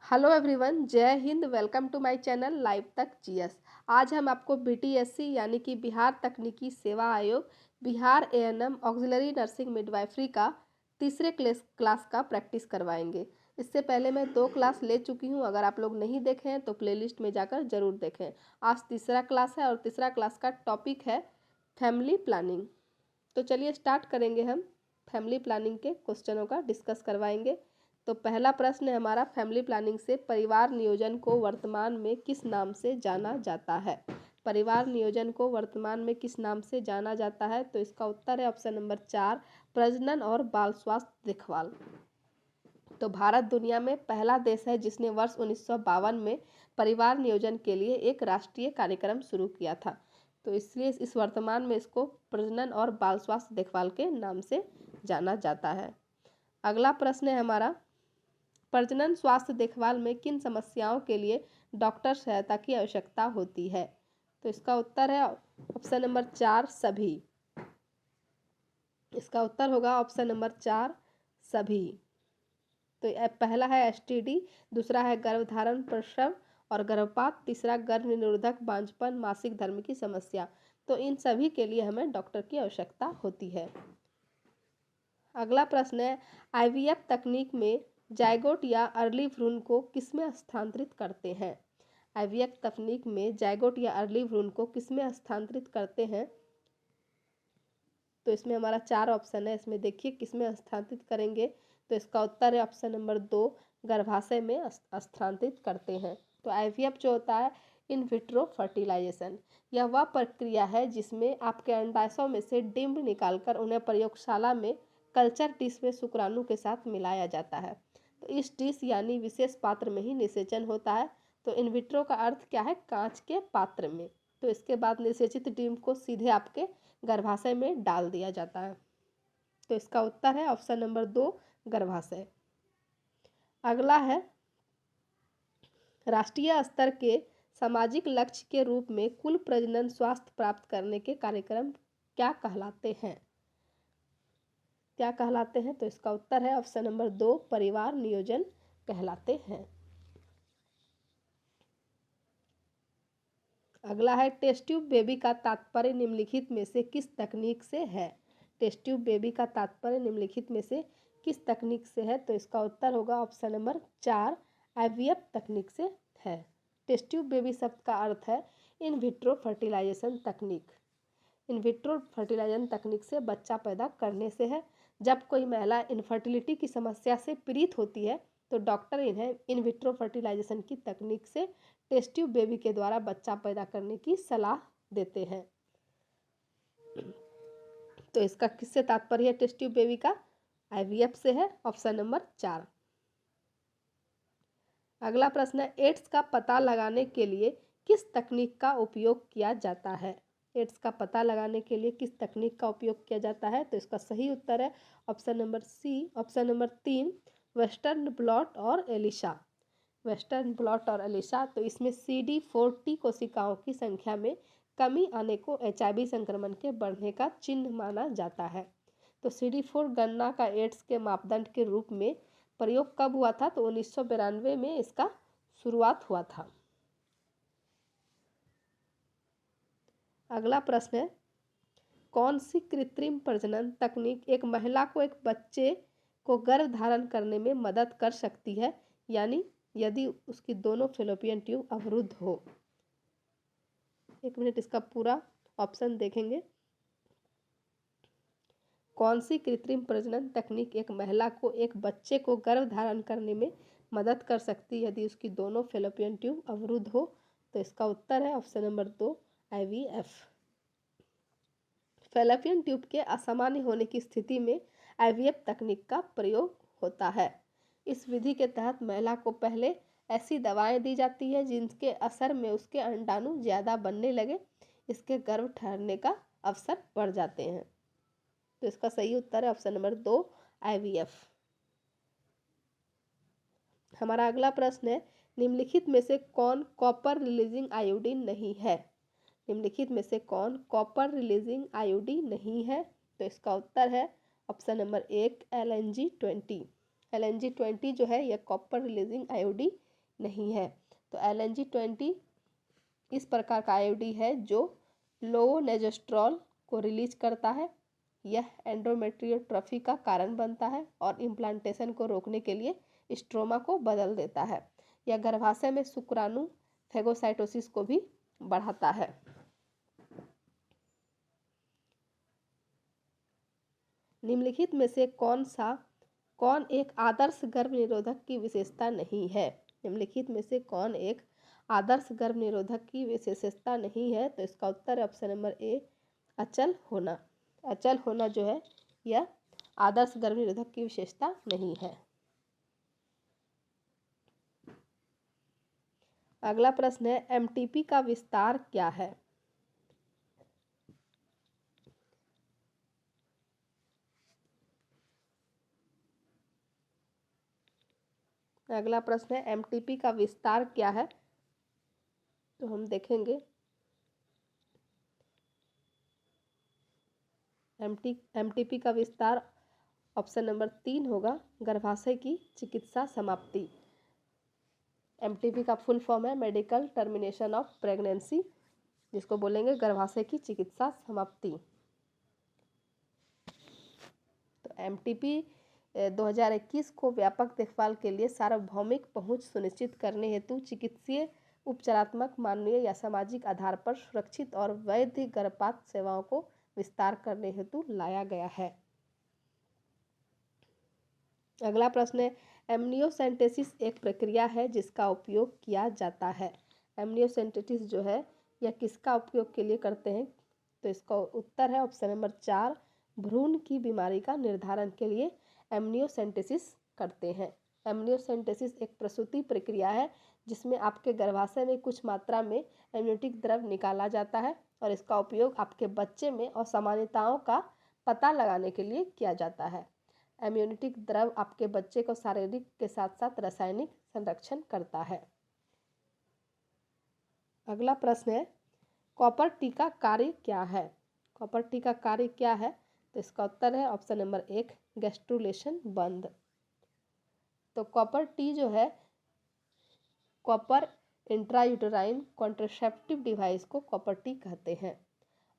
Hello everyone, जय हिंद। Welcome to my channel live तक जीएस। आज हम आपको बीटीएससी यानी कि बिहार तकनीकी सेवा आयोग, Bihar ANM auxiliary nursing midwifery का तीसरे क्लास का प्रैक्टिस करवाएंगे। इससे पहले मैं 2 क्लास ले चुकी हूं। अगर आप लोग नहीं देखे हैं तो प्लेलिस्ट में जाकर ज़रूर देखें। आज तीसरा क्लास है और तीसरा क्लास का टॉपिक है फैमिली प्लानिंग। तो चलिए स्टार्ट करेंगे। हम फैमिली प्लानिंग के क्वेश्चनों का डिस्कस करवाएंगे। तो पहला प्रश्न है हमारा, फैमिली प्लानिंग से परिवार नियोजन को वर्तमान में किस नाम से जाना जाता है? परिवार नियोजन को वर्तमान में किस नाम से जाना जाता है? तो इसका उत्तर है ऑप्शन नंबर 4, प्रजनन और बाल स्वास्थ्य देखभाल। तो भारत दुनिया में पहला देश है जिसने वर्ष 1952 में परिवार नियोजन के लिए एक राष्ट्रीय कार्यक्रम शुरू किया था। तो इसलिए इस वर्तमान में इसको प्रजनन और बाल स्वास्थ्य देखभाल के नाम से जाना जाता है। अगला प्रश्न है हमारा, प्रजनन स्वास्थ्य देखभाल में किन समस्याओं के लिए डॉक्टर सहायता की आवश्यकता होती है? तो इसका उत्तर है ऑप्शन नंबर 4, सभी। इसका उत्तर होगा ऑप्शन नंबर 4, सभी। तो पहला है एसटीडी, दूसरा है गर्भधारण प्रसव और गर्भपात, तीसरा गर्भ निरोधक बांझपन मासिक धर्म की समस्या। तो इन सभी के लिए हमें डॉक्टर की आवश्यकता होती है। अगला प्रश्न है, आईवीएफ तकनीक में जायगोट या अर्ली भ्रूण को किसमें स्थानांतरित करते हैं? आईवीएफ तकनीक में जायगोट या अर्ली भ्रूण को किसमें स्थानांतरित करते हैं? तो इसमें हमारा 4 ऑप्शन है। इसमें देखिए किसमें स्थानांतरित करेंगे। तो इसका उत्तर है ऑप्शन नंबर 2, गर्भाशय में स्थानांतरित करते हैं। तो आईवीएफ जो होता है इन विट्रो फर्टिलाइजेशन, यह वह प्रक्रिया है जिसमें आपके अंडाशयों में से डिंब निकालकर उन्हें प्रयोगशाला में कल्चर डिश में शुक्राणु के साथ मिलाया जाता है। तो इस डिश यानी विशेष पात्र में ही निषेचन होता है। तो इन विट्रो का अर्थ क्या है? कांच के पात्र में। तो इसके बाद निषेचित डिंब को सीधे आपके गर्भाशय में डाल दिया जाता है। तो इसका उत्तर है ऑप्शन नंबर 2, गर्भाशय। अगला है, राष्ट्रीय स्तर के सामाजिक लक्ष्य के रूप में कुल प्रजनन स्वास्थ्य प्राप्त करने के कार्यक्रम क्या कहलाते हैं? क्या कहलाते हैं? तो इसका उत्तर है ऑप्शन नंबर 2, परिवार नियोजन कहलाते हैं। अगला है, टेस्ट ट्यूब बेबी का तात्पर्य निम्नलिखित में से किस तकनीक से है? टेस्ट ट्यूब बेबी का तात्पर्य निम्नलिखित में से किस तकनीक से है? तो इसका उत्तर होगा ऑप्शन नंबर 4, आईवीएफ तकनीक से है। टेस्ट ट्यूब बेबी शब्द का अर्थ है इन विट्रो फर्टिलाइजेशन तकनीक। इन विट्रो फर्टिलाइजेशन तकनीक से बच्चा पैदा करने से है। जब कोई महिला इनफर्टिलिटी की समस्या से पीड़ित होती है तो डॉक्टर इन्हें इन विट्रो फर्टिलाइजेशन की तकनीक से टेस्ट ट्यूब बेबी के द्वारा बच्चा पैदा करने की सलाह देते हैं। तो इसका किससे तात्पर्य है टेस्ट ट्यूब बेबी का? आईवीएफ से है, ऑप्शन नंबर 4। अगला प्रश्न है, एड्स का पता लगाने के लिए किस तकनीक का उपयोग किया जाता है? एड्स का पता लगाने के लिए किस तकनीक का उपयोग किया जाता है? तो इसका सही उत्तर है option number C, option number 3, western blot और एलिशा। वेस्टर्न ब्लॉट और एलिशा। तो इसमें CD4T कोशिकाओं की संख्या में कमी आने को HIV संक्रमण के बढ़ने का चिन्ह माना जाता है। तो CD4 गणना का एड्स के मापदंड के रूप में प्रयोग कब हुआ था? तो 1992 में इसका शुरुआत हुआ था। अगला प्रश्न है, कौन सी कृत्रिम प्रजनन तकनीक एक महिला को एक बच्चे को गर्भ धारण करने में मदद कर सकती है, यानी यदि उसकी दोनों फैलोपियन ट्यूब अवरुद्ध हो? 1 मिनट, इसका पूरा ऑप्शन देखेंगे। कौन सी कृत्रिम प्रजनन तकनीक एक महिला को एक बच्चे को गर्भ धारण करने में मदद कर सकती है यदि उसकी दोनों फैलोपियन ट्यूब अवरुद्ध हो? तो इसका उत्तर है option number 2, IVF. Fallopian tube के असामान्य होने की स्थिति में आईवीएफ तकनीक का प्रयोग होता है। इस विधि के तहत महिला को पहले ऐसी दवाएं दी जाती है जिनके असर में उसके अंडाणु ज़्यादा बनने लगे, इसके गर्भ ठहरने का अवसर बढ़ जाते हैं। तो इसका सही उत्तर है ऑप्शन नंबर 2, आईवीएफ। हमारा अगला प्रश्न है, निम्नलिखित में से कौन कॉपर रिलीजिंग आयोडीन नहीं है? निम्नलिखित में से कौन कॉपर रिलीजिंग आयोडीन नहीं है? तो इसका उत्तर है ऑप्शन नंबर 1, LNG20। LNG20 जो है यह कॉपर रिलीजिंग आयोडीन नहीं है। तो LNG-20 इस प्रकार का आईओडी है जो लो नेजेस्ट्रॉल को रिलीज करता है। यह एंडोमेट्रियोट्रॉफी का कारण बनता है और इम्प्लांटेशन को रोकने के लिए स्ट्रोमा को बदल देता है। यह गर्भाशय में शुक्राणु फेगोसाइटोसिस को भी बढ़ाता है। निम्नलिखित में से कौन एक आदर्श गर्भ निरोधक की विशेषता नहीं है? निम्नलिखित में से कौन एक आदर्श गर्भ निरोधक की विशेषता नहीं है? तो इसका उत्तर है ऑप्शन नंबर ए, अचल होना। अचल होना जो है यह आदर्श गर्भ निरोधक की विशेषता नहीं है। अगला प्रश्न है एमटीपी का विस्तार क्या है? अगला प्रश्न है एमटीपी का विस्तार क्या है? तो हम देखेंगे एमटीपी का विस्तार ऑप्शन नंबर 3 होगा, गर्भाशय की चिकित्सा समाप्ति। एमटीपी का फुल फॉर्म है मेडिकल टर्मिनेशन ऑफ प्रेगनेंसी, जिसको बोलेंगे गर्भाशय की चिकित्सा समाप्ति। तो एमटीपी 2021 को व्यापक देखभाल के लिए सार्वभौमिक पहुंच सुनिश्चित करने हेतु चिकित्सीय, उपचारात्मक, मानवीय या सामाजिक आधार पर सुरक्षित और वैध गर्भपात सेवाओं को विस्तार करने हेतु लाया गया है। अगला प्रश्न है एमनियोसेंटेसिस एक प्रक्रिया है जिसका उपयोग किया जाता है। एमनियोसेंटेसिस जो है यह किसका उपयोग के लिए करते हैं? तो इसका उत्तर है ऑप्शन नंबर 4, भ्रूण की बीमारी का निर्धारण के लिए एमनियोसेंटेसिस करते हैं। एमनियोसेंटेसिस एक प्रसूति प्रक्रिया है जिसमें आपके गर्भाशय में कुछ मात्रा में एमनियोटिक द्रव निकाला जाता है और इसका उपयोग आपके बच्चे में असामान्यताओं का पता लगाने के लिए किया जाता है। एमनियोटिक द्रव आपके बच्चे को शारीरिक के साथ साथ रासायनिक संरक्षण करता है। अगला प्रश्न है कॉपर टी का कार्य क्या है? कॉपर टी का कार्य क्या है? तो इसका उत्तर है ऑप्शन नंबर 1, गैस्ट्रुलेशन बंद। तो कॉपर टी जो है कॉपर इंट्रायूटेराइन कॉन्ट्रासेप्टिव डिवाइस को कॉपर टी कहते हैं।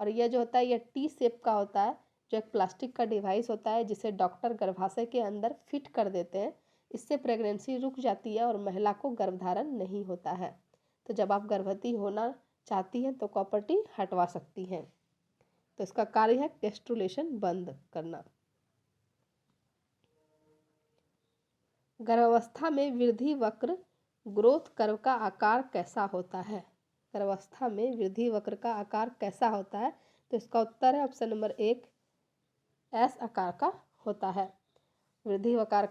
और यह जो होता है यह टी शेप का होता है, जो एक प्लास्टिक का डिवाइस होता है जिसे डॉक्टर गर्भाशय के अंदर फिट कर देते हैं। इससे प्रेगनेंसी रुक जाती है और महिला को गर्भधारण नहीं होता है। तो जब आप गर्भवती होना चाहती हैं तो कॉपर टी हटवा सकती हैं। तो इसका कार्य है गैस्ट्रुलेशन बंद करना। गर्भावस्था में वृद्धि वक्र ग्रोथ कर्व का आकार कैसा होता है? गर्भावस्था में वृद्धि वक्र का आकार कैसा होता है? तो इसका उत्तर है ऑप्शन नंबर 1, एस आकार का होता है। वृद्धि वक्र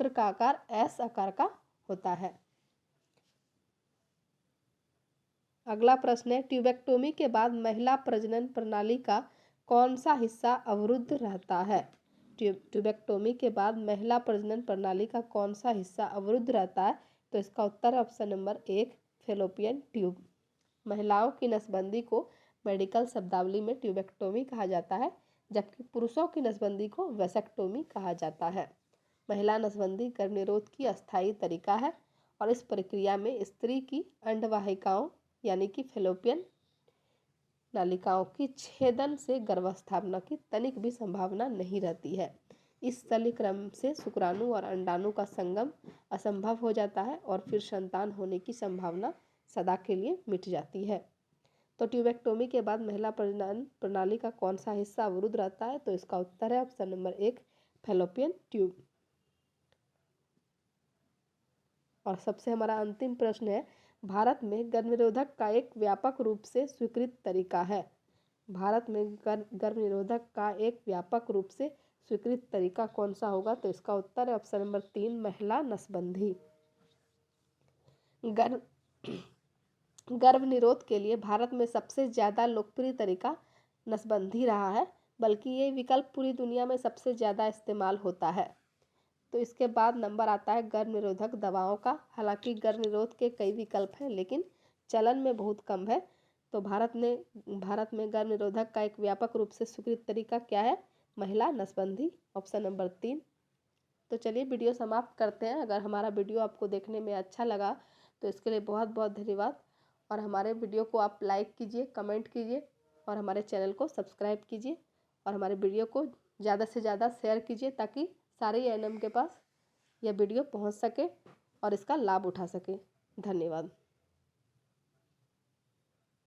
का आकार एस आकार का होता है। अगला प्रश्न है ट्यूबेक्टोमी के बाद महिला प्रजनन प्रणाली का कौन सा हिस्सा अवरुद्ध रहता है? ट्यूबेक्टोमी के बाद महिला प्रजनन प्रणाली का कौन सा हिस्सा अवरुद्ध रहता है? तो इसका उत्तर है ऑप्शन नंबर 1, फेलोपियन ट्यूब। महिलाओं की नसबंदी को मेडिकल शब्दावली में ट्यूबेक्टोमी कहा जाता है, जबकि पुरुषों की नसबंदी को वेसेक्टोमी कहा जाता है। महिला नसबंदी गर्भनिरोध की अस्थायी तरीका है और इस प्रक्रिया में स्त्री की अंडवाहिकाओं यानी कि फेलोपियन नालिकाओं की छेदन से गर्भस्थापना की तनिक भी संभावना नहीं रहती है। इस शल्यक्रम से शुक्राणु और अंडाणु का संगम असंभव हो जाता है और फिर संतान होने की संभावना सदा के लिए मिट जाती है। तो ट्यूबेक्टोमी के बाद महिला प्रजनन प्रणाली का कौन सा हिस्सा अवरुद्ध रहता है? तो इसका उत्तर है ऑप्शन नंबर 1, फेलोपियन ट्यूब। और सबसे हमारा अंतिम प्रश्न है भारत में गर्भनिरोधक का एक व्यापक रूप से स्वीकृत तरीका है। भारत में गर्भनिरोधक का एक व्यापक रूप से स्वीकृत तरीका कौन सा होगा? तो इसका उत्तर है ऑप्शन नंबर 3, महिला नसबंदी। गर्भनिरोध के लिए भारत में सबसे ज़्यादा लोकप्रिय तरीका नसबंदी रहा है, बल्कि ये विकल्प पूरी दुनिया में सबसे ज़्यादा इस्तेमाल होता है। तो इसके बाद नंबर आता है गर्भ निरोधक दवाओं का। हालांकि गर्भ निरोध के कई विकल्प हैं लेकिन चलन में बहुत कम है। तो भारत में गर्भ निरोधक का एक व्यापक रूप से स्वीकृत तरीका क्या है? महिला नसबंदी, ऑप्शन नंबर 3। तो चलिए वीडियो समाप्त करते हैं। अगर हमारा वीडियो आपको देखने में अच्छा लगा तो इसके लिए बहुत बहुत धन्यवाद। और हमारे वीडियो को आप लाइक कीजिए, कमेंट कीजिए और हमारे चैनल को सब्सक्राइब कीजिए और हमारे वीडियो को ज़्यादा से ज़्यादा शेयर कीजिए ताकि सारे एएनएम के पास यह वीडियो पहुंच सके और इसका लाभ उठा सके। धन्यवाद।